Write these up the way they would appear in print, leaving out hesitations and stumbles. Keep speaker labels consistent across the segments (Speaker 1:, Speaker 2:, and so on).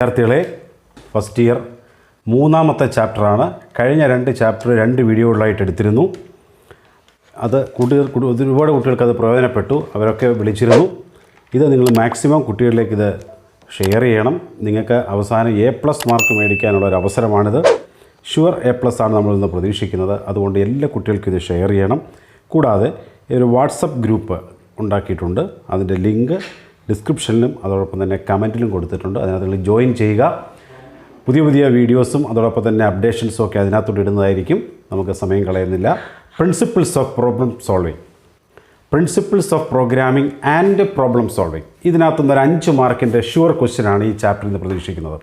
Speaker 1: വിദ്യാർത്ഥികളെ, first year മൂന്നാമത്തെ ചാപ്റ്ററാണ്. കഴിഞ്ഞ 2 ചാപ്റ്റർ 2 വീഡിയോകളായിട്ട് എടുത്തിരുന്നു. അത് ഒരുപാട് കുട്ടികൾക്ക് അത് പ്രയോജനപ്പെട്ടു. അവരൊക്കെ വിളിച്ചിരുന്നു. ഇത് നിങ്ങൾ മാക്സിമം കുട്ടികളിലേക്ക് ഇത് ഷെയർ ചെയ്യണം. നിങ്ങൾക്ക് അവസാനം A+ മാർക്ക് മേടിക്കാനുള്ള ഒരു അവസരമാണിത്. ഷുവർ A+ ആണ് നമ്മളിന്ന് പ്രതീക്ഷിക്കുന്നത്. അതുകൊണ്ട് എല്ലാ കുട്ടികൾക്കും ഇത് ഷെയർ ചെയ്യണം. കൂടാതെ ഒരു വാട്സപ്പ് ഗ്രൂപ്പ് ഉണ്ടാക്കിയിട്ടുണ്ട്. അതിൻ്റെ ലിങ്ക് ഡിസ്ക്രിപ്ഷനിലും അതോടൊപ്പം തന്നെ കമൻറ്റിലും കൊടുത്തിട്ടുണ്ട്. അതിനകത്ത് നിങ്ങൾ ജോയിൻ ചെയ്യുക. പുതിയ വീഡിയോസും അതോടൊപ്പം തന്നെ അപ്ഡേഷൻസും ഒക്കെ അതിനകത്തോട്ട് ഇടുന്നതായിരിക്കും. നമുക്ക് സമയം കളയുന്നില്ല. Principles of programming and problem solving. ഇതിനകത്തുനിന്ന് ഒരു 5 മാർക്കിൻ്റെ ഷുവർ ക്വസ്റ്റ്യനാണ് ഈ ചാപ്റ്ററിൽ നിന്ന് പ്രതീക്ഷിക്കുന്നത്.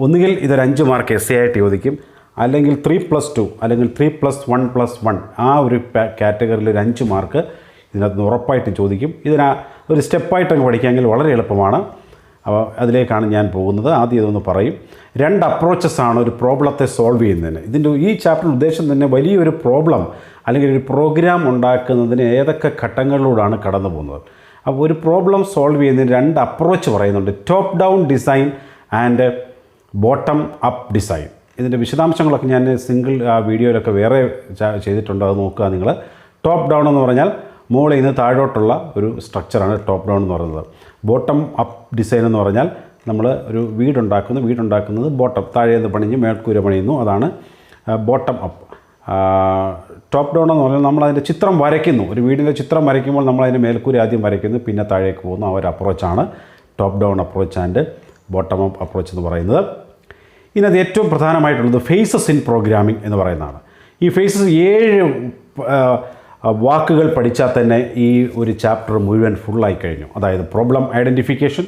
Speaker 1: ഒന്നുകിൽ ഇതൊരു 5 മാർക്ക് എസ് ആയിട്ട് ചോദിക്കും, അല്ലെങ്കിൽ 3+2 അല്ലെങ്കിൽ 3+1+1 ആ ഒരു കാറ്റഗറിയിൽ ഒരു 5 മാർക്ക് ഇതിനകത്ത് ഉറപ്പായിട്ടും ചോദിക്കും. ഒരു സ്റ്റെപ്പായിട്ടങ്ങ് പഠിക്കാമെങ്കിൽ വളരെ എളുപ്പമാണ്. അപ്പോൾ അതിലേക്കാണ് ഞാൻ പോകുന്നത്. ആദ്യം ഇതൊന്ന് പറയും. 2 അപ്രോച്ചസാണ് ഒരു പ്രോബ്ലത്തെ സോൾവ് ചെയ്യുന്നതിന്. ഈ ചാപ്റ്ററിൻ്റെ ഉദ്ദേശം തന്നെ വലിയൊരു പ്രോബ്ലം അല്ലെങ്കിൽ ഒരു പ്രോഗ്രാം ഉണ്ടാക്കുന്നതിന് ഏതൊക്കെ ഘട്ടങ്ങളിലൂടെയാണ് കടന്നു പോകുന്നത്. അപ്പോൾ ഒരു പ്രോബ്ലം സോൾവ് ചെയ്യുന്നതിന് 2 അപ്രോച്ച് പറയുന്നുണ്ട്. Top down design and bottom up design. ഇതിൻ്റെ വിശദാംശങ്ങളൊക്കെ ഞാൻ വീഡിയോയിലൊക്കെ വേറെ ചെയ്തിട്ടുണ്ട്. അത് നോക്കുക നിങ്ങൾ. ടോപ്പ് ഡൗൺ എന്ന് പറഞ്ഞാൽ മുകളിൽ നിന്ന് താഴോട്ടുള്ള ഒരു സ്ട്രക്ചറാണ് ടോപ്പ് ഡൗൺ എന്ന് പറയുന്നത്. ബോട്ടം അപ്പ് ഡിസൈൻ എന്ന് പറഞ്ഞാൽ നമ്മൾ ഒരു വീടുണ്ടാക്കുന്നത് ബോട്ടം താഴേന്ന് പണിഞ്ഞ് മേൽക്കൂര പണിയുന്നു. അതാണ് ബോട്ടം അപ്പ്. ടോപ്പ് ഡൗൺ എന്ന് പറഞ്ഞാൽ നമ്മളതിൻ്റെ ചിത്രം വരയ്ക്കുന്നു. ഒരു വീടിൻ്റെ ചിത്രം വരയ്ക്കുമ്പോൾ നമ്മളതിൻ്റെ മേൽക്കൂര ആദ്യം വരയ്ക്കുന്നു, പിന്നെ താഴേക്ക് പോകുന്നു. ആ ഒരു അപ്രോച്ചാണ് top down approach and bottom up approach എന്ന് പറയുന്നത്. ഇതിനകത്ത് ഏറ്റവും പ്രധാനമായിട്ടുള്ളത് ഫേസസ് ഇൻ പ്രോഗ്രാമിംഗ് എന്ന് പറയുന്നതാണ്. ഈ ഫേസസ് 7 വാക്കുകൾ പഠിച്ചാൽ തന്നെ ഈ ഒരു ചാപ്റ്റർ മുഴുവൻ ഫുള്ളായി കഴിഞ്ഞു. അതായത് problem identification,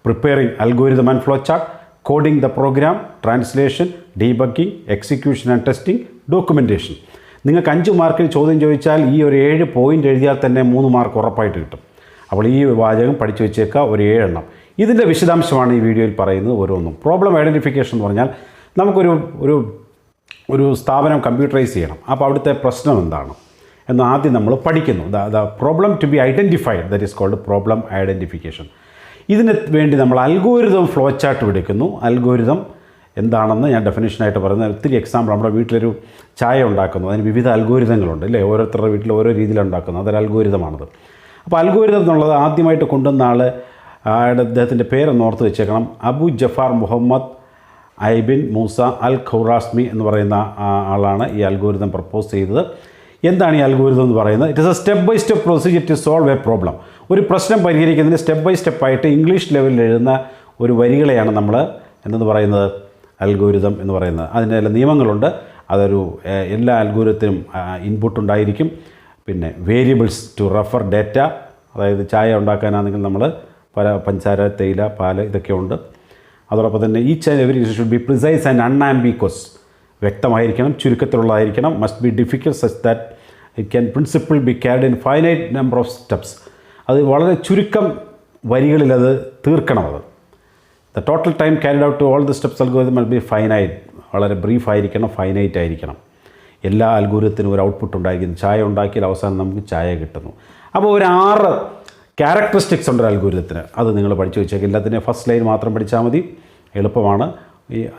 Speaker 1: preparing algorithm and flow chart, coding the program, translation, debugging, execution and testing, documentation. നിങ്ങൾക്ക് 5 മാർക്കിന് ചോദ്യം ചോദിച്ചാൽ ഈ ഒരു 7 പോയിൻ്റ് എഴുതിയാൽ തന്നെ 3 മാർക്ക് ഉറപ്പായിട്ട് കിട്ടും. അപ്പോൾ ഈ വാചകം പഠിച്ചു വെച്ചേക്കുക, ഒരു 7 എണ്ണം. ഇതിൻ്റെ വിശദാംശമാണ് ഈ വീഡിയോയിൽ പറയുന്നത് ഓരോന്നും. പ്രോബ്ലം ഐഡൻറ്റിഫിക്കേഷൻ എന്ന് പറഞ്ഞാൽ നമുക്കൊരു സ്ഥാപനം കമ്പ്യൂട്ടറൈസ് ചെയ്യണം. അപ്പോൾ അവിടുത്തെ പ്രശ്നം എന്താണ് എന്ന് ആദ്യം നമ്മൾ പഠിക്കുന്നു. The problem to be identified, that is called problem identification. ഇതിന് വേണ്ടി നമ്മൾ അൽഗോരിതം ഫ്ലോ ചാർട്ട് എടുക്കുന്നു. അൽഗോരിതം എന്താണെന്ന് ഞാൻ ഡെഫിനേഷനായിട്ട് പറയുന്നത്. ഒത്തിരി എക്സാമ്പിൾ, നമ്മുടെ വീട്ടിലൊരു ചായ ഉണ്ടാക്കുന്നു, അതിന് വിവിധ അൽഗോരിതങ്ങളുണ്ട് അല്ലേ? ഓരോരുത്തരുടെ വീട്ടിൽ ഓരോ രീതിയിലാണ് ഉണ്ടാക്കുന്നത്. അതൊരു അൽഗോരിതമാണത്. അപ്പോൾ അൽഗോരിതം എന്നുള്ളത് ആദ്യമായിട്ട് കൊണ്ടുവന്ന അദ്ദേഹത്തിൻ്റെ പേരൊന്ന് ഓർത്ത് വെച്ചേക്കണം. അബു ജഫാർ മുഹമ്മദ് ഐബിൻ മൂസ അൽ ഖൗറാസ്മി എന്ന് പറയുന്ന ആളാണ് ഈ അൽഗോരിതം പ്രപ്പോസ് ചെയ്തത്. എന്താണ് ഈ അൽഗോരിതം എന്ന് പറയുന്നത്? It is a step by step procedure to solve a problem. ഒരു പ്രശ്നം പരിഹരിക്കുന്നതിന് സ്റ്റെപ്പ് ബൈ സ്റ്റെപ്പായിട്ട് ഇംഗ്ലീഷ് ലെവലിൽ എഴുതുന്ന ഒരു വരികളെയാണ് നമ്മൾ എന്തെന്ന് പറയുന്നത്, അൽഗോരിതം എന്ന് പറയുന്നത്. അതിൻ്റെ എല്ലാ നിയമങ്ങളുണ്ട്. എല്ലാ അൽഗോരിതത്തിനും ഇൻപുട്ട് ഉണ്ടായിരിക്കും. പിന്നെ വേരിയബിൾസ് ടു റെഫർ ഡേറ്റ, അതായത് ചായ ഉണ്ടാക്കാനാണെങ്കിൽ നമ്മൾ പഞ്ചസാര, തേയില, പാല് ഇതൊക്കെ ഉണ്ട്. അതോടൊപ്പം തന്നെ each and every should be precise and unambiguous, വ്യക്തമായിരിക്കണം, ചുരുക്കത്തിലുള്ളതായിരിക്കണം. Must be difficult such that it can principle be carried in finite number of steps. അത് വളരെ ചുരുക്കം വരികളിൽ അത് തീർക്കണം. The total time carried out to all the steps algorithm must be finite, വളരെ ബ്രീഫായിരിക്കണം, ഫൈനൈറ്റ് ആയിരിക്കണം. എല്ലാ അൽഗോരിതത്തിനും ഒരു ഔട്ട്പുട്ട് ഉണ്ടായിരിക്കുന്നു. ചായ ഉണ്ടാക്കിയാൽ അവസാനം നമുക്ക് ചായ കിട്ടുന്നു. അപ്പോൾ ഒരു 6 ക്യാരക്ടറിസ്റ്റിക്സ് ഉണ്ട് അൽഗോരിതത്തിന്. അത് നിങ്ങൾ പഠിച്ചു വെച്ചേക്കുക. എല്ലാത്തിനും ഫസ്റ്റ് ലൈൻ മാത്രം പഠിച്ചാൽ മതി, എളുപ്പമാണ്.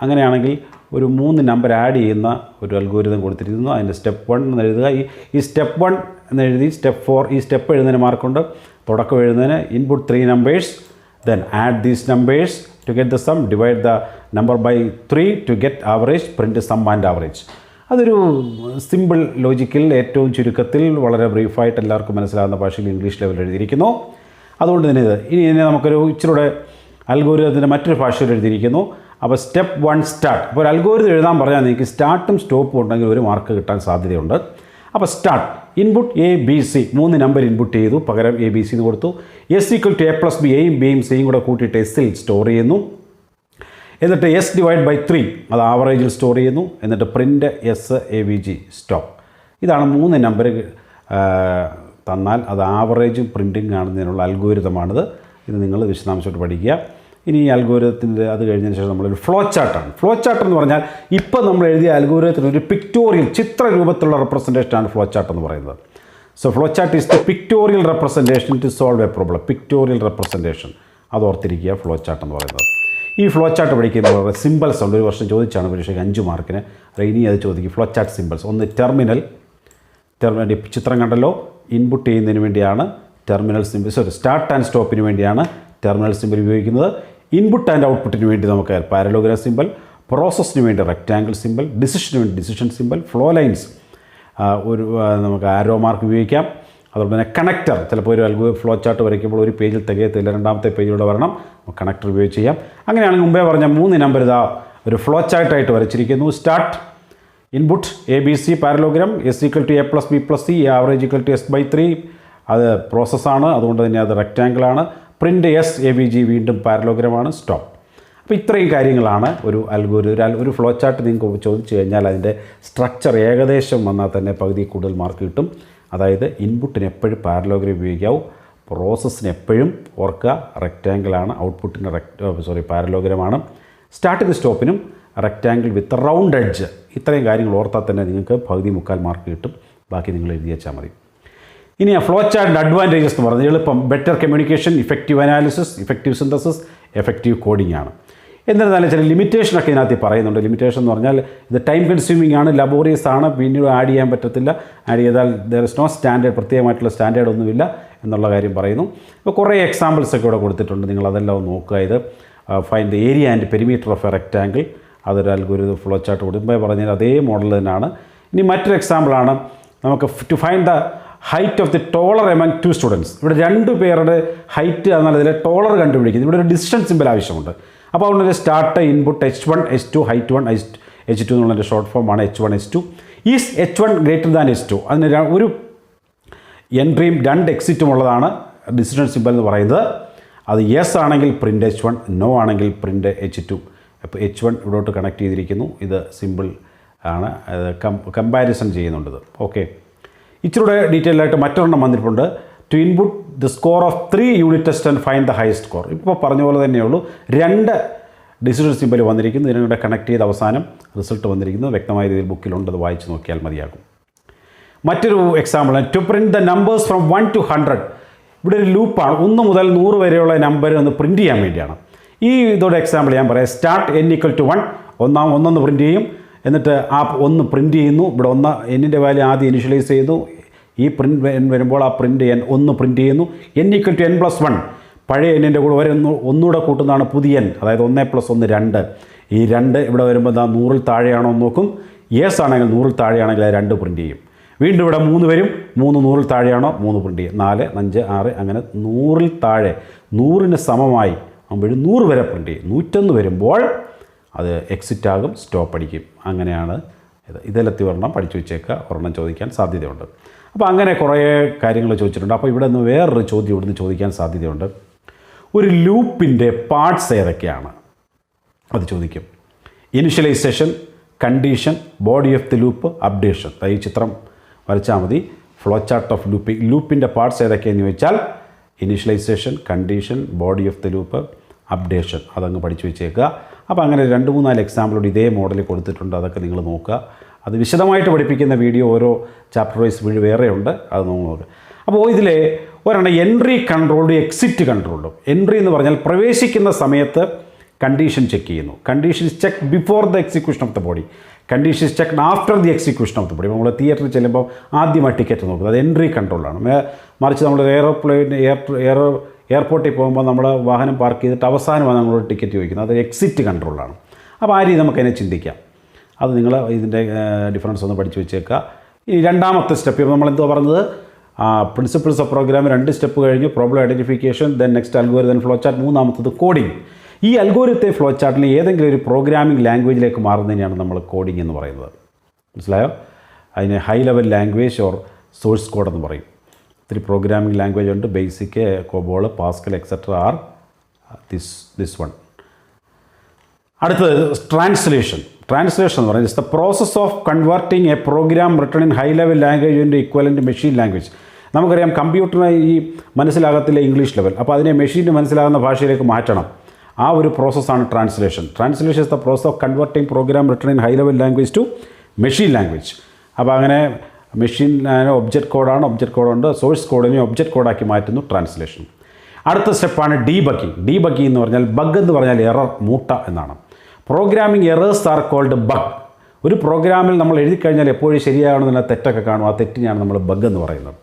Speaker 1: അങ്ങനെയാണെങ്കിൽ ഒരു 3 നമ്പർ ആഡ് ചെയ്യുന്ന ഒരു അൽഗോരിതം കൊടുത്തിരിക്കുന്നു. അതിൻ്റെ സ്റ്റെപ്പ് 1 എന്ന് എഴുതുക. ഈ സ്റ്റെപ്പ് 1 എന്ന് എഴുതി സ്റ്റെപ്പ് 4, ഈ സ്റ്റെപ്പ് എഴുതുന്നതിന് മാർക്കുണ്ട്. തുടക്കം എഴുതുന്നതിന് input 3 numbers, then add these numbers to get the sum, divide the number by 3 to get average, print sum and average. അതൊരു സിമ്പിൾ ലോജിക്കിൽ ഏറ്റവും ചുരുക്കത്തിൽ വളരെ ബ്രീഫായിട്ട് എല്ലാവർക്കും മനസ്സിലാകുന്ന ഭാഷയിൽ ഇംഗ്ലീഷ് ലെവലിൽ എഴുതിയിരിക്കുന്നു. അതുകൊണ്ട് തന്നെ ഇതിനെ നമുക്കൊരു ഇച്ചിലൂടെ അൽഗോരിതത്തിൻ്റെ മറ്റൊരു ഭാഷയിൽ എഴുതിയിരിക്കുന്നു. അപ്പോൾ സ്റ്റെപ്പ് 1 സ്റ്റാർട്ട്. അപ്പോൾ ഒരു അൽഗോരിതം എഴുതാൻ പറഞ്ഞാൽ നിങ്ങൾക്ക് സ്റ്റാർട്ടും സ്റ്റോപ്പും ഉണ്ടെങ്കിൽ 1 മാർക്ക് കിട്ടാൻ സാധ്യതയുണ്ട്. അപ്പോൾ start, input ABC, 3 number input ചെയ്തു, പകരം ABC എന്ന് കൊടുത്തു. S = A+B, Aയും Bയും Cയും കൂടെ കൂട്ടിയിട്ട് Sൽ സ്റ്റോർ ചെയ്യുന്നു. എന്നിട്ട് S / 3 അത് ആവറേജിൽ സ്റ്റോർ ചെയ്യുന്നു. എന്നിട്ട് പ്രിൻ്റ് SAVG സ്റ്റോപ്പ്. ഇതാണ് 3 നമ്പർ തന്നാൽ അത് ആവറേജും പ്രിൻറ്റിങ് കാണുന്നതിനുള്ള അൽഗോരിതമാണിത്. ഇത് നിങ്ങൾ വിശദാംശമായിട്ട് പഠിക്കുക. ഇനി ഈ അൽഗോരിതത്തിൻ്റെ അത് കഴിഞ്ഞതിന് ശേഷം നമ്മളൊരു ഫ്ലോ ചാർട്ടാണ്. ഫ്ലോ ചാർട്ട് എന്ന് പറഞ്ഞാൽ ഇപ്പം നമ്മൾ എഴുതിയ അൽഗോരിതത്തിന് ഒരു പിക്ടോറിയൽ ചിത്രരൂപത്തിലുള്ള റെപ്രസെൻറ്റേഷനാണ് ഫ്ലോ ചാർട്ട് എന്ന് പറയുന്നത്. So flow chart is the pictorial representation to solve a problem. Pictorial representation അത് ഓർത്തിരിക്കുക ഫ്ലോ ചാർട്ട് എന്ന് പറയുന്നത്. ഈ ഫ്ലോ ചാർട്ട് പഠിക്കുമ്പോൾ സിമ്പിൾസ് ഉണ്ട്. ഒരു വർഷം ചോദിച്ചാണ് പരീക്ഷയ്ക്ക് 5 മാർക്കിന്. അത് ഇനി അത് ചോദിക്കും. Flow chart symbols. ഒന്ന് ടെർമിനൽ ചിത്രം കണ്ടല്ലോ. ഇൻപുട്ട് ചെയ്യുന്നതിന് വേണ്ടിയാണ് ടെർമിനൽ സിമ്പിൾ, സ്റ്റാർട്ട് ആൻഡ് സ്റ്റോപ്പിന് വേണ്ടിയാണ് ടെർമിനൽ സിമ്പിൾ ഉപയോഗിക്കുന്നത്. ഇൻപുട്ട് ആൻഡ് ഔട്ട്പുട്ടിന് വേണ്ടി നമുക്ക് പാരലോഗ്രാം സിമ്പിൾ, പ്രോസസ്സിന് വേണ്ടി റെക്റ്റാങ്കിൾ സിമ്പിൾ, ഡിസിഷന് വേണ്ടി ഡിസിഷൻ സിമ്പിൾ, ഫ്ലോ ലൈൻസ് നമുക്ക് ആരോ മാർക്ക് ഉപയോഗിക്കാം. അതുപോലെ തന്നെ കണക്ടർ, ചിലപ്പോൾ ഒരു ഫ്ലോ ചാർട്ട് വരയ്ക്കുമ്പോൾ ഒരു പേജിൽ തികയത്തില്ല, രണ്ടാമത്തെ പേജിലൂടെ വരണം, കണക്ടർ ഉപയോഗിച്ച് ചെയ്യാം. അങ്ങനെയാണെങ്കിൽ മുമ്പേ പറഞ്ഞ 3 നമ്പർ ഇതാ ഒരു ഫ്ലോ ചാർട്ടായിട്ട് വരച്ചിരിക്കുന്നു. Start, input ABC parallelogram, S=A+B+C, average=S/3. അത് പ്രോസസ്സാണ്, അതുകൊണ്ട് തന്നെ അത് റെക്റ്റാങ്കിളാണ്. പ്രിൻ്റ് SAVG വീണ്ടും പാരലോഗ്രാമാണ്. സ്റ്റോപ്പ്. അപ്പോൾ ഇത്രയും കാര്യങ്ങളാണ് ഒരു ഫ്ലോ ചാർട്ട് നിങ്ങൾക്ക് ചോദിച്ചു കഴിഞ്ഞാൽ അതിൻ്റെ സ്ട്രക്ചർ ഏകദേശം വന്നാൽ തന്നെ പകുതി കൂടുതൽ മാർക്ക് കിട്ടും. അതായത് ഇൻപുട്ടിന് എപ്പോഴും പാരലോഗ്രാം ഉപയോഗിക്കാവൂ, പ്രോസസ്സിന് എപ്പോഴും ഓർക്കുക റെക്റ്റാങ്കിളാണ്, ഔട്ട്പുട്ടിന് പാരലോഗ്രാമാണ്, സ്റ്റാർട്ടിന് സ്റ്റോപ്പിനും റെക്റ്റാങ്കിൾ വിത്ത് റൗണ്ട് എഡ്ജ്. ഇത്രയും കാര്യങ്ങൾ ഓർത്താൽ തന്നെ നിങ്ങൾക്ക് പകുതി 3/4 മാർക്ക് കിട്ടും. ബാക്കി നിങ്ങൾ എഴുതി വെച്ചാൽ മതി. ഇനി ആ ഫ്ലോ ചാർട്ടിൻ്റെ അഡ്വാൻറ്റേജസ് എന്ന് പറഞ്ഞാൽ എളുപ്പം, better communication, effective analysis, effective synthesis, effective coding ആണ്. എന്നിരുന്നാലും ചില ലിമിറ്റേഷനൊക്കെ ഇതിനകത്ത് പറയുന്നുണ്ട്. ലിമിറ്റേഷൻ എന്ന് പറഞ്ഞാൽ ഇത് ടൈം കൺസ്യൂമിംഗ് ആണ്, ലബോറിയസ് ആണ്, പിന്നീട് ആഡ് ചെയ്യാൻ പറ്റത്തില്ല, ആഡ് ചെയ്താൽ ദർ ഇസ് നോ സ്റ്റാൻഡേർഡ്, പ്രത്യേകമായിട്ടുള്ള സ്റ്റാൻഡേർഡ് ഒന്നുമില്ല എന്നുള്ള കാര്യം പറയുന്നു. ഇപ്പോൾ കുറേ എക്സാമ്പിൾസ് ഒക്കെ ഇവിടെ കൊടുത്തിട്ടുണ്ട്, നിങ്ങൾ അതെല്ലാം ഒന്ന് നോക്കുക. ഇത് find the area and perimeter of a rectangle, അതൊരു അൽഗോരിതം ഫ്ലോ ചാർട്ട് കൊടുക്കുമ്പോൾ പറഞ്ഞാൽ അതേ മോഡൽ തന്നെയാണ്. ഇനി മറ്റൊരു എക്സാമ്പിളാണ് നമുക്ക് to find the height of the taller among 2 students. ഇവിടെ 2 പേരുടെ ഹൈറ്റ് എന്നാൽ ഇതിലെ ടോളർ കണ്ടുപിടിക്കുന്നത്. ഇവിടെ ഒരു ഡിസ്റ്റൻസ് സിമ്പിൾ ആവശ്യമുണ്ട്. അപ്പോൾ അതുകൊണ്ട് start, input H1 H2, height 1 H2 എന്നുള്ളതിൻ്റെ ഷോർട്ട് ഫോമാണ് H1 H2. Is H1 greater than H2. അതിന് ഒരു എൻട്രിയും 2 എക്സിറ്റും ഉള്ളതാണ് ഡിസിഷൻ സിമ്പിൾ എന്ന് പറയുന്നത്. അത് യെസ് ആണെങ്കിൽ പ്രിൻ്റ് H1, നോ ആണെങ്കിൽ പ്രിൻ്റ് H2. അപ്പോൾ H1 ഇവിടോട്ട് കണക്ട് ചെയ്തിരിക്കുന്നു. ഇത് സിമ്പിൾ ആണ്, കമ്പാരിസൺ ചെയ്യുന്നുണ്ട്. ഓക്കെ, ഇച്ചിരൂടെ ഡീറ്റെയിൽ ആയിട്ട് മറ്റൊരെണ്ണം വന്നിട്ടുണ്ട്. To input the score of 3 unit test and find the highest score. ഇപ്പോൾ പറഞ്ഞ പോലെ തന്നെയുള്ളൂ, 2 ഡിസിഷൻ സിമ്പിൾ വന്നിരിക്കുന്നു. ഇതിനൂടെ കണക്ട് ചെയ്ത് അവസാനം റിസൾട്ട് വന്നിരിക്കുന്നത് വ്യക്തമായ രീതിയിൽ ബുക്കിലുണ്ട്, അത് വായിച്ച് നോക്കിയാൽ മതിയാകും. മറ്റൊരു example, to print the numbers from 1 to 100. ഇവിടെ ഒരു ലൂപ്പാണ്, 1 മുതൽ 100 വരെയുള്ള നമ്പർ ഒന്ന് പ്രിൻറ്റ് ചെയ്യാൻ വേണ്ടിയാണ്. ഈ ഇതോടെ എക്സാമ്പിൾ ഞാൻ പറയാം. സ്റ്റാർട്ട് n=1, ഒന്നൊന്ന് പ്രിൻറ്റ് ചെയ്യും, എന്നിട്ട് ആ 1 പ്രിൻറ്റ് ചെയ്യുന്നു. ഇവിടെ എന്നിൻ്റെ വാല്യൂ ആദ്യം ഇനിഷ്യലൈസ് ചെയ്യുന്നു. ഈ പ്രിൻറ്റ് വരുമ്പോൾ ആ പ്രിൻറ്റ് n പ്രിൻറ്റ് ചെയ്യുന്നു. n=n+1, പഴയ എന്നിൻ്റെ കൂടെ ഒന്നുകൂടെ കൂട്ടുന്നതാണ് പുതിയ n, അതായത് 1 + 1 2. ഈ 2 ഇവിടെ വരുമ്പോൾ 100-ൽ താഴെയാണോ എന്ന് നോക്കും. യെസ് ആണെങ്കിൽ 100-ൽ താഴെയാണെങ്കിൽ അത് 2 പ്രിൻറ്റ് ചെയ്യും. വീണ്ടും ഇവിടെ 3 വരും, 3 100-ൽ താഴെയാണോ 3 പ്രിൻറ്റ് ചെയ്യും. 4 5 6 അങ്ങനെ 100-ൽ താഴെ 100-ന് സമമായി ആകുമ്പോഴും 100 വരെ പ്രിൻറ്റ് ചെയ്യും. 101 വരുമ്പോൾ അത് എക്സിറ്റ് ആകും, സ്റ്റോപ്പ് അടിക്കും. അങ്ങനെയാണ് ഇതെല്ലാം ഒരെണ്ണം പഠിച്ചു വെച്ചേക്കുക, ഒരെണ്ണം ചോദിക്കാൻ സാധ്യതയുണ്ട്. അപ്പോൾ അങ്ങനെ കുറേ കാര്യങ്ങൾ ചോദിച്ചിട്ടുണ്ട്. അപ്പോൾ ഇവിടെ നിന്ന് വേറൊരു ചോദ്യം ഇവിടുന്ന് ചോദിക്കാൻ സാധ്യതയുണ്ട്. ഒരു ലൂപ്പിൻ്റെ പാർട്സ് ഏതൊക്കെയാണ് അത് ചോദിക്കും. Initialization, condition, body of the loop, updation. ഈ ചിത്രം വരച്ചാൽ മതി. ഫ്ലോ ചാർട്ട് ഓഫ് ലൂപ്പിൻ്റെ പാർട്സ് ഏതൊക്കെയെന്ന് ചോദിച്ചാൽ initialization, condition, body of the loop, updation. അതങ്ങ് പഠിച്ചു വെച്ചേക്കുക. അപ്പോൾ അങ്ങനെ 2-3-4 എക്സാമ്പിളോട് ഇതേ മോഡലിൽ കൊടുത്തിട്ടുണ്ട്, അതൊക്കെ നിങ്ങൾ നോക്കുക. അത് വിശദമായിട്ട് പഠിപ്പിക്കുന്ന വീഡിയോ ഓരോ ചാപ്റ്റർ വൈസ് വേറെയുണ്ട്, അത് നോക്കുക. അപ്പോൾ ഇതിലെ ഒരെണ്ണം entry controlled, exit controlled. Entry എന്ന് പറഞ്ഞാൽ പ്രവേശിക്കുന്ന സമയത്ത് കണ്ടീഷൻ ചെക്ക് ചെയ്യുന്നു. Condition is check before the execution of the body, condition is check after the execution of the body. നമ്മൾ തിയേറ്ററിൽ ചെല്ലുമ്പോൾ ആദ്യമായി ടിക്കറ്റ് നോക്കുന്നത് അത് എൻട്രി കൺട്രോളാണ്. മറിച്ച് നമ്മൾ എയർപോർട്ടിൽ പോകുമ്പോൾ നമ്മൾ വാഹനം പാർക്ക് ചെയ്തിട്ട് അവസാനമാണ് നമ്മളോട് ടിക്കറ്റ് ചോദിക്കുന്നത്, അത് എക്സിറ്റ് കൺട്രോളാണ്. അപ്പോൾ ആ രീതി നമുക്കതിനെ ചിന്തിക്കാം. അത് നിങ്ങൾ ഇതിൻ്റെ ഡിഫറൻസ് ഒന്ന് പഠിച്ചു വെച്ചേക്കുക. ഈ രണ്ടാമത്തെ സ്റ്റെപ്പ് നമ്മൾ എന്തോ പറഞ്ഞത്, പ്രിൻസിപ്പിൾസ് ഓഫ് പ്രോഗ്രാം 2 സ്റ്റെപ്പ് കഴിഞ്ഞു. Problem identification, then next algorithm flow chart, മൂന്നാമത്തത് കോഡിംഗ്. ഈ അൽഗോരിതത്തെ ഫ്ലോ ചാർട്ടിൽ ഏതെങ്കിലും ഒരു പ്രോഗ്രാമിംഗ് ലാംഗ്വേജിലേക്ക് മാറുന്നതിനെയാണ് നമ്മൾ കോഡിംഗ് എന്ന് പറയുന്നത്. മനസ്സിലായോ? അതിന് high level language or source code എന്ന് പറയും. ഒത്തിരി പ്രോഗ്രാമിംഗ് ലാംഗ്വേജ് ഉണ്ട്, BASIC, COBOL, Pascal etcetera are this one. അടുത്തത് ട്രാൻസ്ലേഷൻ. ട്രാൻസ്ലേഷൻ എന്ന് പറയുന്നത് it's the process of converting a program written in high level language in equivalent machine language. നമുക്കറിയാം കമ്പ്യൂട്ടറിന് ഈ മനസ്സിലാകത്തില്ല ഇംഗ്ലീഷ് ലെവൽ, അപ്പോൾ അതിനെ മെഷീന് മനസ്സിലാകുന്ന ഭാഷയിലേക്ക് മാറ്റണം. ആ ഒരു പ്രോസസ്സാണ് translation. Translation is the process of converting program written in high level language to machine language. അപ്പോൾ അങ്ങനെ മെഷീൻ ഒബ്ജക്റ്റ് കോഡാണ്, ഒബ്ജക്റ്റ് കോഡുണ്ട്, സോഴ്സ് കോഡിനെ ഒബ്ജക്റ്റ് കോഡാക്കി മാറ്റുന്നു ട്രാൻസ്ലേഷൻ. അടുത്ത സ്റ്റെപ്പാണ് ഡീബഗ്ഗിങ്. ഡീബഗ്ഗിങ് എന്ന് പറഞ്ഞാൽ ബഗ് എന്ന് പറഞ്ഞാൽ എറർ, മൂട്ട എന്നാണ്. Programming errors are called bug. ഒരു പ്രോഗ്രാമിൽ നമ്മൾ എഴുതി കഴിഞ്ഞാൽ എപ്പോഴും ശരിയാകണമെന്നുള്ള തെറ്റൊക്കെ കാണും. ആ തെറ്റിനെയാണ് നമ്മൾ ബഗ് എന്ന് പറയുന്നത്.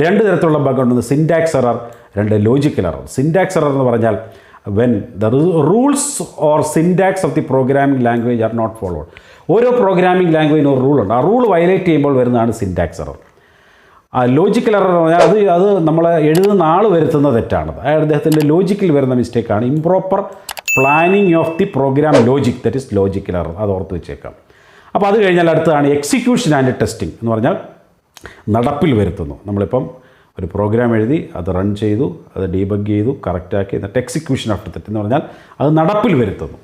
Speaker 1: രണ്ട് തരത്തിലുള്ള ബഗ് ഉണ്ട്. സിൻറ്റാക്സ് എറർ, രണ്ട് ലോജിക്കൽ എറർ. സിൻറ്റാക്സ് എറർ എന്ന് പറഞ്ഞാൽ when the rules or syntax of the programming language are not followed. ഓരോ പ്രോഗ്രാമിംഗ് ലാംഗ്വേജിന് ഒരു റൂളുണ്ട്. ആ റൂൾ വയലേറ്റ് ചെയ്യുമ്പോൾ വരുന്നതാണ് സിൻറ്റാക്സ് എറർ. ആ ലോജിക്കൽ എറർ എന്ന് പറഞ്ഞാൽ അത് നമ്മൾ എഴുതുന്ന ആൾ വരുത്തുന്ന തെറ്റാണ്. അദ്ദേഹത്തിൻ്റെ ലോജിക്കിൽ വരുന്ന മിസ്റ്റേക്കാണ്. Improper planning of the program logic, that is logical error. അത് ഓർത്ത് വെച്ചേക്കാം. അപ്പോൾ അത് കഴിഞ്ഞാൽ അടുത്തതാണ് എക്സിക്യൂഷൻ ആൻഡ് ടെസ്റ്റിംഗ് എന്ന് പറഞ്ഞാൽ നടപ്പിൽ വരുത്തുന്നു. നമ്മളിപ്പം ഒരു പ്രോഗ്രാം എഴുതി, അത് റൺ ചെയ്തു, അത് ഡീബഗ് ചെയ്തു, കറക്റ്റാക്കി, എന്നിട്ട് എക്സിക്യൂഷൻ ഓഫ് തെറ്റ് എന്ന് പറഞ്ഞാൽ അത് നടപ്പിൽ വരുത്തുന്നു.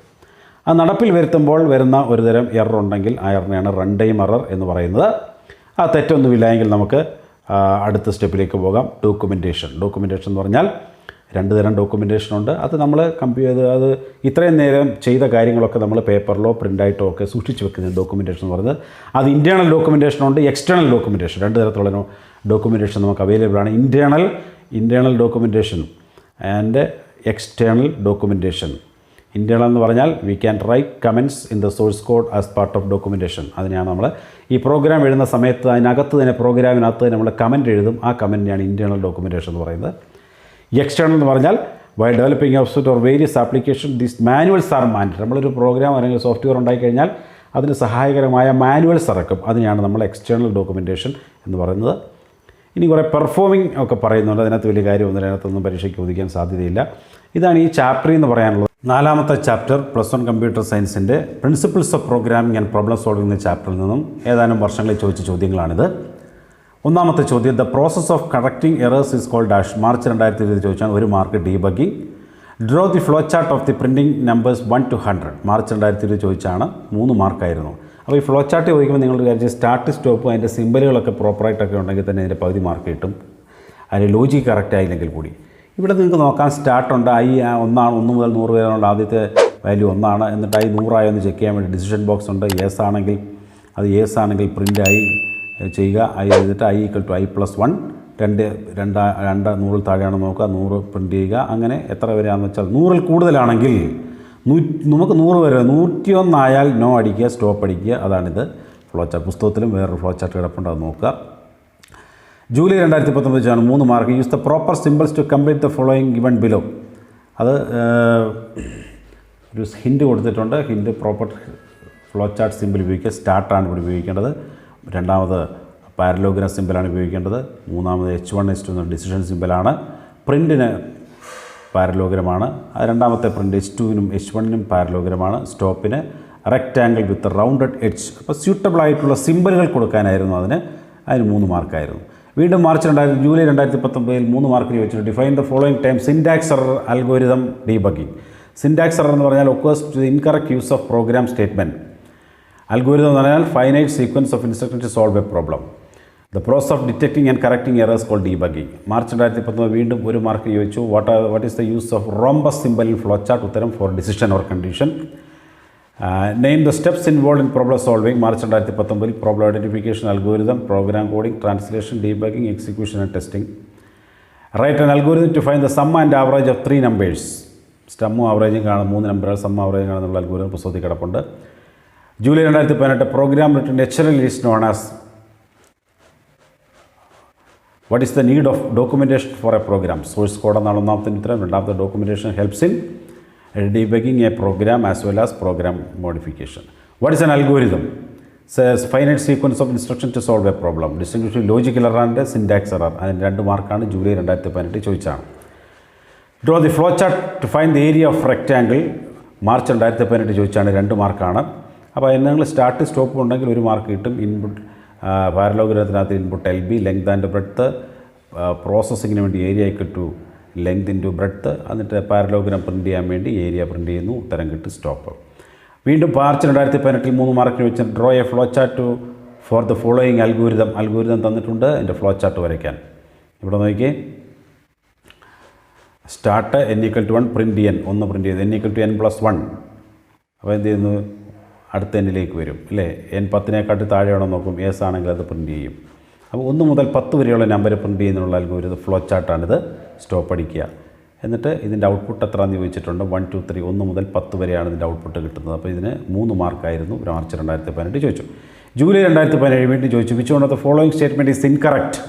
Speaker 1: ആ നടപ്പിൽ വരുത്തുമ്പോൾ വരുന്ന ഒരു തരം എറർ ഉണ്ടെങ്കിൽ ആ എററിനെയാണ് റൺ ടൈം എറർ എന്ന് പറയുന്നത്. ആ തെറ്റൊന്നുമില്ല എങ്കിൽ നമുക്ക് അടുത്ത സ്റ്റെപ്പിലേക്ക് പോകാം. ഡോക്യുമെൻറ്റേഷൻ എന്ന് പറഞ്ഞാൽ രണ്ട് തരം ഡോക്യുമെൻറ്റേഷൻ ഉണ്ട്. അത് നമ്മൾ അത് ഇത്രയും നേരം ചെയ്ത കാര്യങ്ങളൊക്കെ നമ്മൾ പേപ്പറിലോ പ്രിൻ്റായിട്ടോ ഒക്കെ സൂക്ഷിച്ച് വെക്കുന്ന ഡോക്യുമെൻറ്റേഷൻ എന്ന് പറയുന്നത്. അത് ഇൻറ്റേർണൽ ഡോക്യുമെൻറ്റേഷൻ ഉണ്ട്, എക്സ്റ്റേണൽ ഡോക്യുമെൻറ്റേഷൻ. രണ്ട് തരത്തിലുള്ള ഡോക്യുമെൻറ്റേഷൻ നമുക്ക് അവൈലബിൾ ആണ്. Internal documentation and external documentation. Internal എന്ന് പറഞ്ഞാൽ we can write comments in the source code as part of documentation. അതിനെയാണ് നമ്മൾ ഈ പ്രോഗ്രാം എഴുതുന്ന സമയത്ത് അതിനകത്ത് തന്നെ പ്രോഗ്രാമിനകത്ത് തന്നെ നമ്മൾ കമൻറ്റ് എഴുതും. ആ കമൻറ്റിനെയാണ് ഇൻറ്റേർണൽ ഡോക്യുമെൻറ്റേഷൻ എന്ന് പറയുന്നത്. എക്സ്റ്റേണൽ എന്ന് പറഞ്ഞാൽ why developing website or various application these manuals are mandatory. നമ്മളൊരു പ്രോഗ്രാം അല്ലെങ്കിൽ സോഫ്റ്റ്വെയർ ഉണ്ടായിക്കഴിഞ്ഞാൽ അതിന് സഹായകരമായ മാനുവൽസ് ഇറക്കും. അതിനെയാണ് നമ്മൾ എക്സ്റ്റേണൽ ഡോക്യുമെൻറ്റേഷൻ എന്ന് പറയുന്നത്. ഇനി കുറേ പെർഫോമിംഗ് ഒക്കെ പറയുന്നുണ്ട്. അതിനകത്ത് വലിയ കാര്യമൊന്നും അതിനകത്തൊന്നും പരീക്ഷയ്ക്ക് ചോദിക്കാൻ സാധ്യതയില്ല. ഇതാണ് ഈ ചാപ്റ്ററിൽ എന്ന് പറയാനുള്ളത്. നാലാമത്തെ ചാപ്റ്റർ +1 കമ്പ്യൂട്ടർ സയൻസിൻ്റെ principles of programming and problem solving എന്ന ചാപ്റ്ററിൽ നിന്നും ഏതാനും വർഷങ്ങളിൽ ചോദിച്ച ചോദ്യങ്ങളാണിത്. ഒന്നാമത്തെ ചോദ്യം, the process of correcting errors is called dash. March 2020 ചോദിച്ചാൽ 1 mark. Debugging. Draw the flow chart of the printing numbers 1 to 100. March 2020 ചോദിച്ചാണ് 3 മാർക്കായിരുന്നു. അപ്പോൾ ഈ ഫ്ലോ ചാർട്ട് ചോദിക്കുമ്പോൾ നിങ്ങൾ വിചാരിച്ച് സ്റ്റാർട്ട് സ്റ്റോപ്പ് അതിൻ്റെ സിമ്പലുകളൊക്കെ പ്രോപ്പറായിട്ടൊക്കെ ഉണ്ടെങ്കിൽ തന്നെ ഇതിൻ്റെ പകുതി മാർക്ക് കിട്ടും. അതിൻ്റെ ലോജിക്ക് കറക്റ്റ് ആയില്ലെങ്കിൽ കൂടി. ഇവിടെ നിങ്ങൾക്ക് നോക്കാം, സ്റ്റാർട്ടുണ്ട്. ഒന്നാണ്, 1 മുതൽ 100 വരെയുള്ള ആദ്യത്തെ വാല്യൂ 1 എന്നിട്ട് I 100 എന്ന് ചെക്ക് ചെയ്യാൻ വേണ്ടി ഡിസിഷൻ ബോക്സ് ഉണ്ട്. യെസ് ആണെങ്കിൽ അത് യെസ് ആണെങ്കിൽ പ്രിൻ്റായി ചെയ്യുക. എന്നിട്ട് I = I+1. 2 100 താഴെയാണെന്ന് നോക്കുക, 100 പ്രിൻ്റ് ചെയ്യുക. അങ്ങനെ എത്ര വരെയാണെന്ന് വെച്ചാൽ 100ൽ കൂടുതലാണെങ്കിൽ നമുക്ക് 100 വരെ, 101 ആയാൽ നോ അടിക്കുക, സ്റ്റോപ്പ് അടിക്കുക. അതാണിത് ഫ്ലോ ചാർട്ട്. പുസ്തകത്തിലും വേറൊരു ഫ്ലോ ചാർട്ട് കിടപ്പുണ്ട്, അത് നോക്കുക. July 2019 3 mark. Use the proper symbols to complete the following given below. അത് ഒരു ഹിൻഡ് കൊടുത്തിട്ടുണ്ട്. Hint proper flow chart symbol ഉപയോഗിക്കുക. സ്റ്റാർട്ടാണ് ഇവിടെ ഉപയോഗിക്കേണ്ടത്. രണ്ടാമത് പാരലോഗ്രാം സിമ്പിളാണ് ഉപയോഗിക്കേണ്ടത്. മൂന്നാമത് H1 H2 എന്ന ഡിസിഷൻ സിമ്പിളാണ്. പ്രിൻറ്റിന് പാരലോഗ്രമാണ്. രണ്ടാമത്തെ പ്രിൻ്റ് H2നും H1നും പാരലോഗ്രമാണ്. സ്റ്റോപ്പിന് റെക്റ്റാങ്കിൾ വിത്ത് റൗണ്ടഡ് എഡ്ജ്. അപ്പോൾ സ്യൂട്ടബിൾ ആയിട്ടുള്ള സിമ്പിളുകൾ കൊടുക്കാനായിരുന്നു അതിന് 3 മാർക്കായിരുന്നു. വീണ്ടും ജൂലൈ 2019 3 മാർക്കിന് ചോദിച്ചിട്ട് define the following time syntax error algorithm debugging. Syntax error എന്ന് പറഞ്ഞാൽ occurs to the incorrect use of program statement. Algorithm എന്ന് പറഞ്ഞാൽ finite sequence of instruction to solve a problem. The process of detecting and correcting errors called debugging. March 2019 വീണ്ടും 1 mark ചോദിച്ചു. What is the use of rhombus symbol in flow chart? ഉത്തരം for decision or condition. Name the steps involve in problem solving. March 2019 problem identification, algorithm, program coding, translation, debugging, execution and testing. Write an algorithm to find the sum and average of 3 numbers. സ്റ്റമ്മും ആവറേജും കാണും, 3 നമ്പറുകൾ, sum ആവറേജും കാണുന്നുള്ള algorithm പുസ്തകത്തിൽ കിടപ്പുണ്ട്. July 2018 program written HRL is known as. What is the need of documentation for a program? Source code എന്നാണ് ഒന്നാമത്തെ ഉത്തരം. രണ്ടാമത്തെ documentation helps in debugging a program as well as program modification. What is an algorithm? Says finite sequence of instruction to solve a problem. Distinguishing logical error and syntax error. And 2 മാർക്കാണ് July 2018 ചോദിച്ചാണ്. Draw the flow chart to find the area of rectangle. March 2018 ചോദിച്ചാണ്, 2 മാർക്കാണ്. അപ്പോൾ നിങ്ങൾ start stop ഉണ്ടെങ്കിൽ 1 mark കിട്ടും. Input പാരലോഗ്രത്തിനകത്ത് input LB, length and breadth. പ്രോസസ്സിങ്ങിന് വേണ്ടി area equal to length into breadth. എന്നിട്ട് പാരലോഗ്രാം പ്രിൻറ്റ് ചെയ്യാൻ വേണ്ടി ഏരിയ പ്രിൻറ്റ് ചെയ്യുന്നു, ഉത്തരം കിട്ടും, സ്റ്റോപ്പ്. വീണ്ടും മാർച്ച് 2018 3 മാർക്കിന് വെച്ച് draw A flow chart for the following algorithm തന്നിട്ടുണ്ട്. എൻ്റെ ഫ്ലോ ചാർട്ട് വരയ്ക്കാൻ ഇവിടെ നോക്കിയേ. Start n = 1, print n 1 print ചെയ്ത് n = n+1. അപ്പോൾ എന്ത് ചെയ്യുന്നു, അടുത്ത എന്നിലേക്ക് വരും അല്ലേ. n 10നേക്കാട്ടി താഴെയാണോ നോക്കും, യെസ് ആണെങ്കിൽ അത് പ്രിൻറ്റ് ചെയ്യും. അപ്പോൾ 1 മുതൽ 10 വരെയുള്ള നമ്പർ പ്രിൻറ്റ് ചെയ്യുന്നതിനുള്ള അൽഗോരിതം ഫ്ലോ ചാർട്ടാണിത്. സ്റ്റോപ്പ് അടിക്കുക. എന്നിട്ട് ഇതിൻ്റെ ഔട്ട്പുട്ട് എത്രയാണെന്ന് ചോദിച്ചിട്ടുണ്ട്. 1 2 3 1 മുതൽ 10 വരെയാണ് ഇതിൻ്റെ ഔട്ട്പുട്ട് കിട്ടുന്നത്. അപ്പോൾ ഇതിന് 3 മാർക്കായിരുന്നു മാർച്ച് 2018 ചോദിച്ചു. ജൂലൈ 2017 വീണ്ടും ചോദിച്ചു, which one of the following statement is incorrect.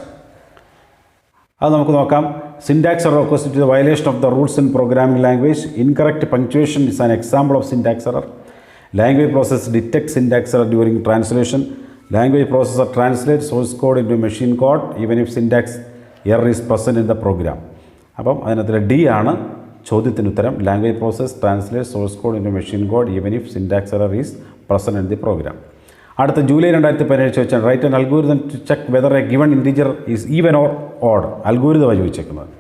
Speaker 1: അത് നമുക്ക് നോക്കാം. Syntax error occurs due to the violation of the rules in programming language. Incorrect punctuation is an example of syntax error. Language process detects syntax error during translation. Language processor translates source code into machine code even if syntax error is present in the program. അപ്പം അതിനകത്ത് D ആണ് ചോദ്യത്തിന് ഉത്തരം. Language process translate source code in machine code even if syntax error is present in the program. അടുത്ത July 2017 ചോദിച്ചാൽ write an algorithm to check whether a given integer is even or odd. അൽഗോരിതമാണ് ചോദിച്ചേക്കുന്നത്.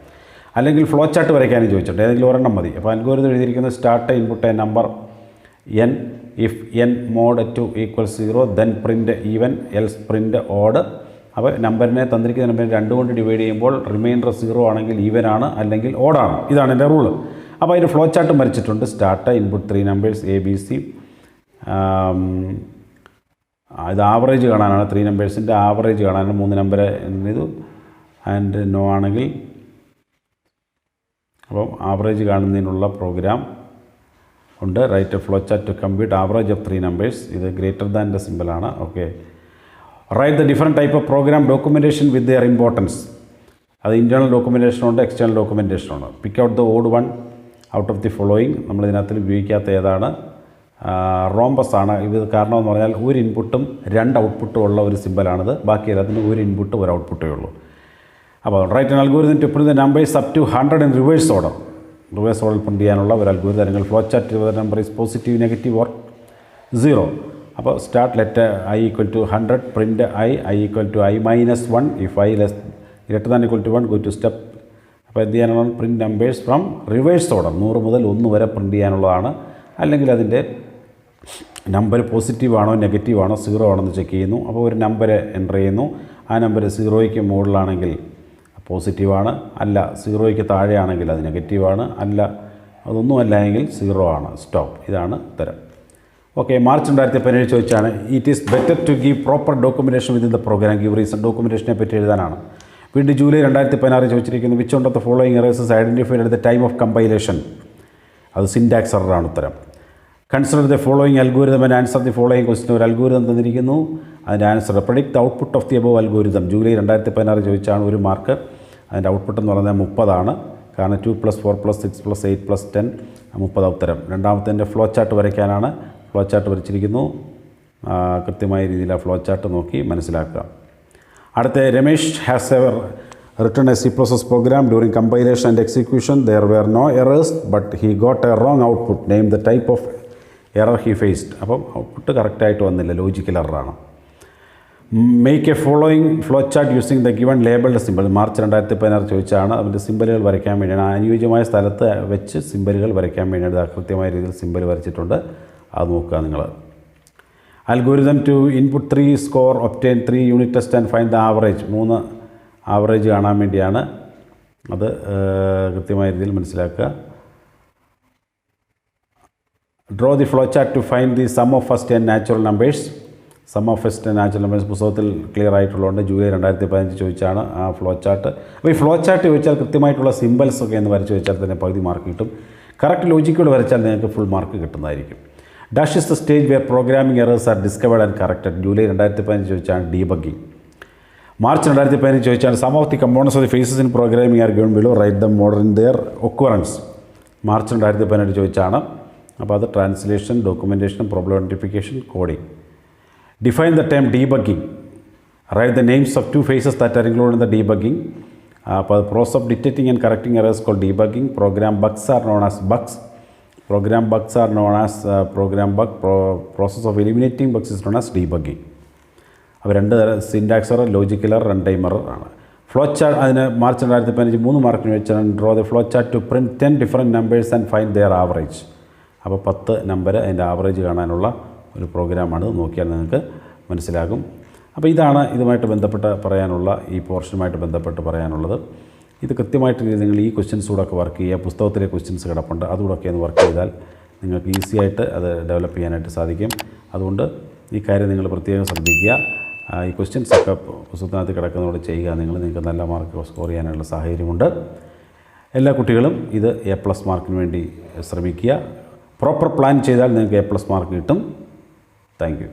Speaker 1: അല്ലെങ്കിൽ flow chart വരയ്ക്കാനും ചോദിച്ചിട്ടുണ്ട്. ഏതെങ്കിലും ഒരെണ്ണം മതി. അപ്പോൾ അൽഗോരിതം എഴുതിയിരിക്കുന്നത് start input a number N if N mod 2 = 0 then print even else print odd. അപ്പോൾ നമ്പറിനെ തന്നിരിക്കുന്ന നമ്പറിനെ 2 കൊണ്ട് ഡിവൈഡ് ചെയ്യുമ്പോൾ റിമൈൻഡർ 0 ആണെങ്കിൽ ഈവൻ ആണ്, അല്ലെങ്കിൽ ഓഡാണ്. ഇതാണ് എൻ്റെ റൂള്. അപ്പോൾ അതിൻ്റെ ഫ്ലോ ചാർട്ടും വരച്ചിട്ടുണ്ട്. Start input 3 numbers ABC. ഇത് ആവറേജ് കാണാനാണ്. 3 നമ്പേഴ്സിൻ്റെ ആവറേജ് കാണാനാണ്. 3 നമ്പർ ഇത് ആൻഡ് നോ ആണെങ്കിൽ അപ്പം ആവറേജ് കാണുന്നതിനുള്ള പ്രോഗ്രാം ഉണ്ട്. Write flow chart to compute average of 3 numbers. ഇത് ഗ്രേറ്റർ ദാൻ്റെ സിമ്പിളാണ്. Okay. Write the different type of program documentation with their importance. അത് ഇൻറ്റേർണൽ ഡോക്യുമെൻറ്റേഷനുണ്ട്, എക്സ്റ്റേണൽ ഡോക്യുമെൻറ്റേഷനുണ്ട്. Pick out the odd one out of the following. നമ്മളിതിനകത്ത് ഉപയോഗിക്കാത്ത ഏതാണ്? റോംബസ് ആണ്. ഇത് കാരണം എന്ന് പറഞ്ഞാൽ ഒരു ഇൻപുട്ടും 2 ഔട്ട്പുട്ടും ഉള്ള ഒരു സിമ്പിളാണിത്. ബാക്കി എല്ലാത്തിനും ഒരു ഇൻപുട്ടും ഒരു ഔട്ട്പുട്ടേ ഉള്ളൂ. അപ്പോൾ write an algorithm to print the numbers up to 100 in reverse order. Reverse ഓർഡറിൽ പ്രിന്റ് ചെയ്യാനുള്ള ഒരു അൽഗോരിതം. അല്ലെങ്കിൽ flow chart number is positive, negative or 0. അപ്പോൾ start letter I = 100, print I = I-1. If I > 1 go to step. അപ്പോൾ എന്ത് ചെയ്യാനുള്ള print numbers from reverse order. 100 മുതൽ 1 വരെ പ്രിൻറ്റ് ചെയ്യാനുള്ളതാണ്. അല്ലെങ്കിൽ അതിൻ്റെ നമ്പർ പോസിറ്റീവ് ആണോ നെഗറ്റീവ് ആണോ 0 ആണെന്ന് ചെക്ക് ചെയ്യുന്നു. അപ്പോൾ ഒരു നമ്പർ എൻ്റർ ചെയ്യുന്നു. ആ നമ്പർ 0ക്ക് മുകളിലാണെങ്കിൽ പോസിറ്റീവാണ്, അല്ല 0ക്ക് താഴെയാണെങ്കിൽ അത് നെഗറ്റീവാണ്, അല്ല അതൊന്നുമല്ല എങ്കിൽ 0 ആണ്. സ്റ്റോപ്പ്. ഇതാണ് ഉത്തരം. ഓക്കെ. മാർച്ച് 2017 ചോദിച്ചാണ് it is better to give proper documentation within the program. Give reason. ഡോക്യുമെൻറ്റേഷനെ പറ്റി എഴുതാനാണ്. വീണ്ടും ജൂലൈ 2016 ചോദിച്ചിരിക്കുന്നു which one of the following errors is identified at the time of compilation. അത് സിൻടാക്സ് എററാണ് ഉത്തരം. Consider the following algorithm and answer the following question. ഒരു algorithm തന്നിരിക്കുന്നു, അതിൻ്റെ answer predict the output of the above algorithm. July 2016 ചോദിച്ചാണ്. 1 mark. അതിൻ്റെ output എന്ന് പറയുന്നത് 30 ആണ്. കാരണം 2 + 4 + 6 + 8 + 10 30 ഉത്തരം. രണ്ടാമത്തെ ഫ്ലോ ചാർട്ട് വരയ്ക്കാനാണ്. ഫ്ലോ ചാർട്ട് വരച്ചിരിക്കുന്നു. കൃത്യമായ രീതിയിൽ ആ ഫ്ലോ ചാർട്ട് നോക്കി മനസ്സിലാക്കുക. അടുത്ത Ramesh has ever written a C++ program during compilation and execution. There were no errors, but he got a wrong output. Name the type of error he faced. അപ്പം output കറക്റ്റായിട്ട് വന്നില്ല, ലോജിക്കൽ എററാണ്. Make a following flow chart using the given labelled symbol. March 2016 ചോദിച്ചാണ്. അതിൻ്റെ സിമ്പലുകൾ വരയ്ക്കാൻ വേണ്ടിയാണ്. അനുയോജ്യമായ സ്ഥലത്ത് വെച്ച് സിമ്പലുകൾ വരയ്ക്കാൻ വേണ്ടിയാണ് കൃത്യമായ രീതിയിൽ സിമ്പൽ വരച്ചിട്ടുണ്ട്. അത് നോക്കുക നിങ്ങൾ. Algorithm to input 3 score obtain 3 unit test and find the average. 3 average കാണാൻ വേണ്ടിയാണ്. അത് കൃത്യമായ രീതിയിൽ മനസ്സിലാക്കുക. Draw the flow chart to find the sum of first and natural numbers. Sum of first and natural numbers പുസ്തകത്തിൽ clear ആയിട്ടുള്ളതുകൊണ്ട് July 2015 ചോദിച്ചാണ് ആ ഫ്ലോ ചാർട്ട്. അപ്പോൾ ഈ ഫ്ലോ ചാർട്ട് ചോദിച്ചാൽ കൃത്യമായിട്ടുള്ള സിമ്പിൾസ് ഒക്കെ എന്ന് വരച്ച് ചോദിച്ചാൽ തന്നെ പകുതി മാർക്ക് കിട്ടും. കറക്റ്റ് ലോജിക്കോട് വരച്ചാൽ നിങ്ങൾക്ക് ഫുൾ മാർക്ക് കിട്ടുന്നതായിരിക്കും. Dash is the stage where programming errors are discovered and corrected. July 2015 ചോദിച്ചാണ് ഡീബഗ്ഗിങ്. മാർച്ച് 2015 ചോദിച്ചാൽ some of the components of the phases in programming are given below, write them order in their occurrence. March 2018 ചോദിച്ചാണ്. അപ്പോൾ അത് translation, documentation, problem identification, coding. Define the time debugging. Write the names of 2 phases that are included in the debugging. അപ്പോൾ process of detecting and correcting errors called debugging. Program bugs are known as bugs. Program bugs are known as program bug. Process of eliminating bugs is known as debugging. അപ്പോൾ 2 syntax error, logical error, run time error ആണ്. Flow chart അതിന് March 2015 3 മാർക്കിന് വെച്ചാൽ draw the flow chart to print 10 different numbers and find their average. അപ്പോൾ 10 number അതിൻ്റെ average കാണാനുള്ള ഒരു പ്രോഗ്രാമാണ്. നോക്കിയാൽ നിങ്ങൾക്ക് മനസ്സിലാകും. അപ്പോൾ ഇതാണ് ഇതുമായിട്ട് ബന്ധപ്പെട്ട് പറയാനുള്ള, ഈ പോർഷനുമായിട്ട് ബന്ധപ്പെട്ട് പറയാനുള്ളത്. ഇത് കൃത്യമായിട്ട് നിങ്ങൾ ഈ ക്വസ്റ്റ്യൻസ് കൂടെ ഒക്കെ വർക്ക് ചെയ്യുക. പുസ്തകത്തിലെ ക്വസ്റ്റ്യൻസ് കിടപ്പുണ്ട്, അതുകൂടെയൊക്കെ ഒന്ന് വർക്ക് ചെയ്താൽ നിങ്ങൾക്ക് ഈസി ആയിട്ട് അത് ഡെവലപ്പ് ചെയ്യാനായിട്ട് സാധിക്കും. അതുകൊണ്ട് ഈ കാര്യം നിങ്ങൾ പ്രത്യേകം ശ്രദ്ധിക്കുക. ഈ ക്വസ്റ്റ്യൻസൊക്കെ പുസ്തകത്തിനകത്ത് കിടക്കുന്നതോട് ചെയ്യുക. നിങ്ങൾക്ക് നല്ല മാർക്ക് സ്കോർ ചെയ്യാനുള്ള സാഹചര്യമുണ്ട്. എല്ലാ കുട്ടികളും ഇത് A+ മാർക്കിന് വേണ്ടി ശ്രമിക്കുക. പ്രോപ്പർ പ്ലാൻ ചെയ്താൽ നിങ്ങൾക്ക് A+ മാർക്ക് കിട്ടും. Thank you.